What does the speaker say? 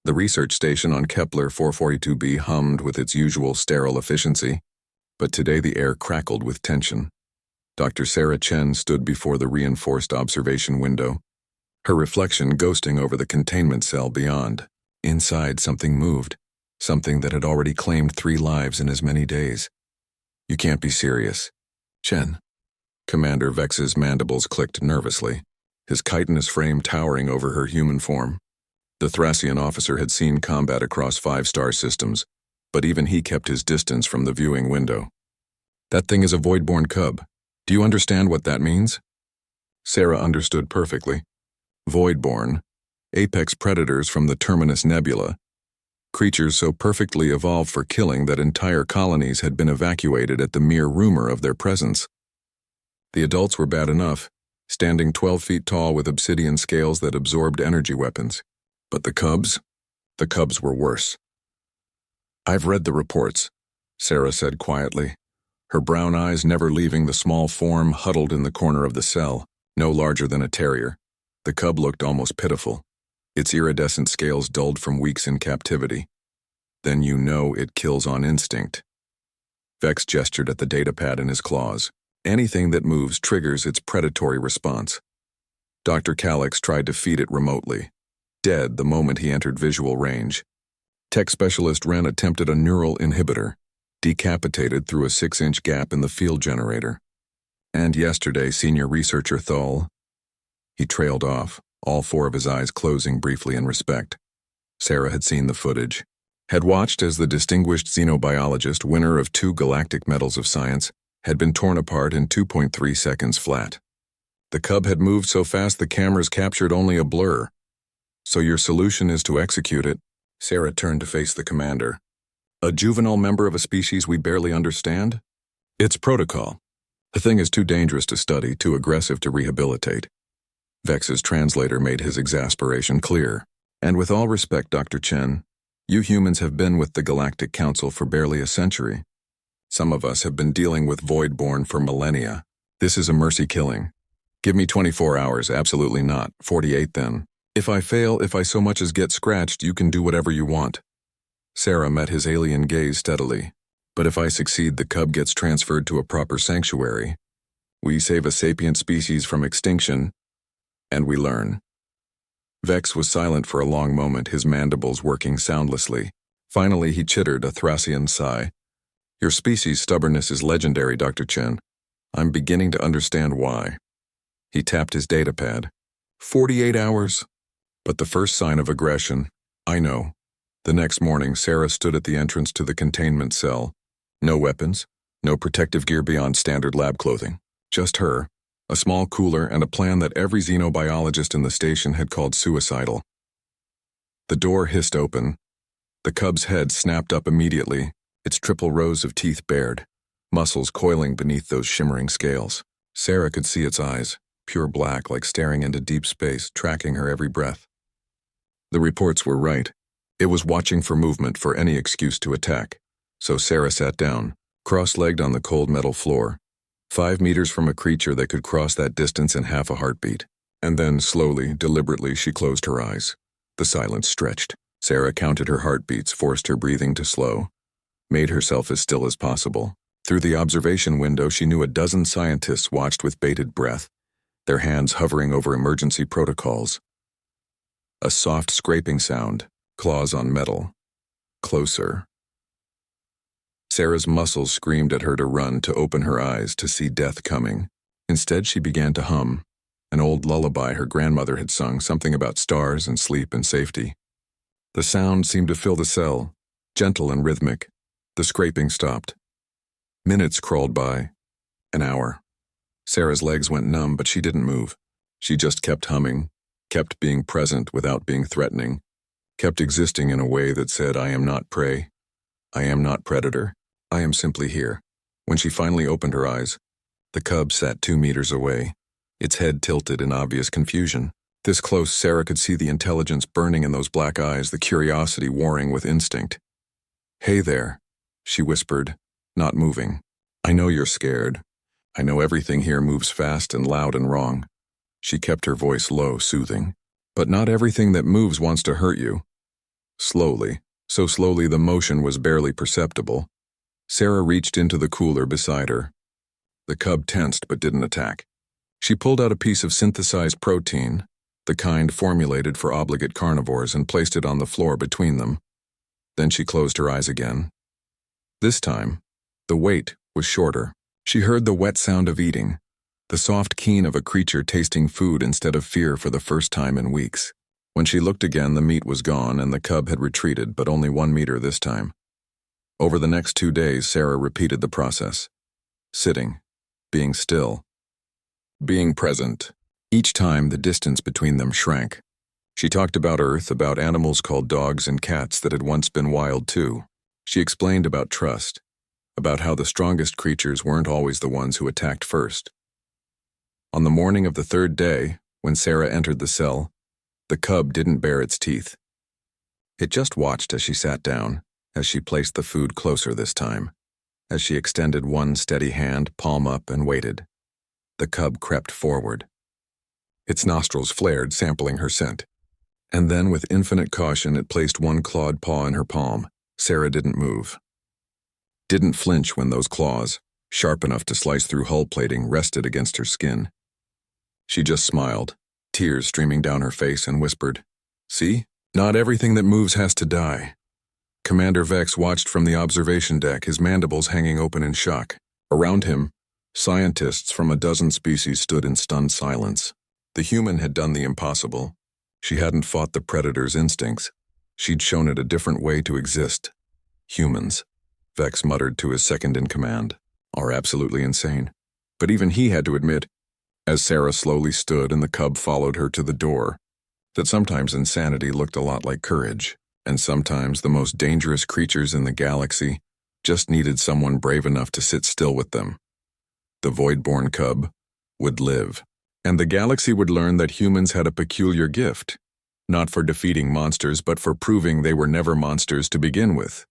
The research station on Kepler 442b hummed with its usual sterile efficiency, but today the air crackled with tension. Dr. Sarah Chen stood before the reinforced observation window, her reflection ghosting over the containment cell beyond. Inside, something moved, something that had already claimed 3 lives in as many days. "You can't be serious." "Chen." Commander Vex's mandibles clicked nervously, his chitinous frame towering over her human form. The Thracian officer had seen combat across 5-star systems, but even he kept his distance from the viewing window. "That thing is a void-born cub. Do you understand what that means?" Sarah understood perfectly. Void-born, apex predators from the Terminus Nebula, creatures so perfectly evolved for killing that entire colonies had been evacuated at the mere rumor of their presence. The adults were bad enough, standing 12 feet tall with obsidian scales that absorbed energy weapons. But the cubs were worse. "I've read the reports," Sarah said quietly, her brown eyes never leaving the small form huddled in the corner of the cell, no larger than a terrier. The cub looked almost pitiful, its iridescent scales dulled from weeks in captivity. "Then you know it kills on instinct." Vex gestured at the datapad in his claws. "Anything that moves triggers its predatory response." Dr. Calyx tried to feed it remotely, dead the moment he entered visual range. Tech specialist Wren attempted a neural inhibitor, decapitated through a 6-inch gap in the field generator. And yesterday, senior researcher Thal. He trailed off, all 4 of his eyes closing briefly in respect. Sarah had seen the footage, had watched as the distinguished xenobiologist, winner of 2 galactic medals of science, had been torn apart in 2.3 seconds flat. The cub had moved so fast the cameras captured only a blur. "So your solution is to execute it?" Sarah turned to face the commander. "A juvenile member of a species we barely understand? It's protocol. The thing is too dangerous to study, too aggressive to rehabilitate." Vex's translator made his exasperation clear. "And with all respect, Dr. Chen, you humans have been with the Galactic Council for barely a century. Some of us have been dealing with Void-born for millennia. This is a mercy killing. Give me 24 hours, absolutely not. 48 then. If I fail, if I so much as get scratched, you can do whatever you want." Sarah met his alien gaze steadily. "But if I succeed, the cub gets transferred to a proper sanctuary. We save a sapient species from extinction, and we learn." Vex was silent for a long moment, his mandibles working soundlessly. Finally, he chittered a Thracian sigh. "Your species' stubbornness is legendary, Dr. Chen. I'm beginning to understand why." He tapped his datapad. 48 hours? But the first sign of aggression, I know. The next morning, Sarah stood at the entrance to the containment cell. No weapons, no protective gear beyond standard lab clothing. Just her, a small cooler, and a plan that every xenobiologist in the station had called suicidal. The door hissed open. The cub's head snapped up immediately, its triple rows of teeth bared, muscles coiling beneath those shimmering scales. Sarah could see its eyes, pure black like staring into deep space, tracking her every breath. The reports were right. It was watching for movement, for any excuse to attack. So Sarah sat down, cross-legged on the cold metal floor, 5 meters from a creature that could cross that distance in half a heartbeat. And then, slowly, deliberately, she closed her eyes. The silence stretched. Sarah counted her heartbeats, forced her breathing to slow, made herself as still as possible. Through the observation window, she knew a dozen scientists watched with bated breath, their hands hovering over emergency protocols. A soft scraping sound, claws on metal. Closer. Sarah's muscles screamed at her to run, to open her eyes, to see death coming. Instead, she began to hum, an old lullaby her grandmother had sung, something about stars and sleep and safety. The sound seemed to fill the cell, gentle and rhythmic. The scraping stopped. Minutes crawled by. An hour. Sarah's legs went numb, but she didn't move. She just kept humming, kept being present without being threatening, kept existing in a way that said, I am not prey. I am not predator. I am simply here. When she finally opened her eyes, the cub sat 2 meters away, its head tilted in obvious confusion. This close, Sarah could see the intelligence burning in those black eyes, the curiosity warring with instinct. Hey there, she whispered, not moving. I know you're scared. I know everything here moves fast and loud and wrong. She kept her voice low, soothing. But not everything that moves wants to hurt you. Slowly, so slowly the motion was barely perceptible, Sarah reached into the cooler beside her. The cub tensed but didn't attack. She pulled out a piece of synthesized protein, the kind formulated for obligate carnivores, and placed it on the floor between them. Then she closed her eyes again. This time, the wait was shorter. She heard the wet sound of eating, the soft keen of a creature tasting food instead of fear for the first time in weeks. When she looked again, the meat was gone and the cub had retreated, but only 1 meter this time. Over the next 2 days, Sarah repeated the process. Sitting, being still, being present. Each time, the distance between them shrank. She talked about Earth, about animals called dogs and cats that had once been wild too. She explained about trust, about how the strongest creatures weren't always the ones who attacked first. On the morning of the 3rd day, when Sarah entered the cell, the cub didn't bare its teeth. It just watched as she sat down, as she placed the food closer this time, as she extended one steady hand, palm up, and waited. The cub crept forward. Its nostrils flared, sampling her scent. And then, with infinite caution, it placed one clawed paw in her palm. Sarah didn't move. Didn't flinch when those claws, sharp enough to slice through hull plating, rested against her skin. She just smiled, tears streaming down her face, and whispered, "See? Not everything that moves has to die." Commander Vex watched from the observation deck, his mandibles hanging open in shock. Around him, scientists from a dozen species stood in stunned silence. The human had done the impossible. She hadn't fought the predator's instincts. She'd shown it a different way to exist. Humans, Vex muttered to his second-in-command, are absolutely insane. But even he had to admit, as Sarah slowly stood and the cub followed her to the door, that sometimes insanity looked a lot like courage, and sometimes the most dangerous creatures in the galaxy just needed someone brave enough to sit still with them. The void-born cub would live, and the galaxy would learn that humans had a peculiar gift, not for defeating monsters but for proving they were never monsters to begin with.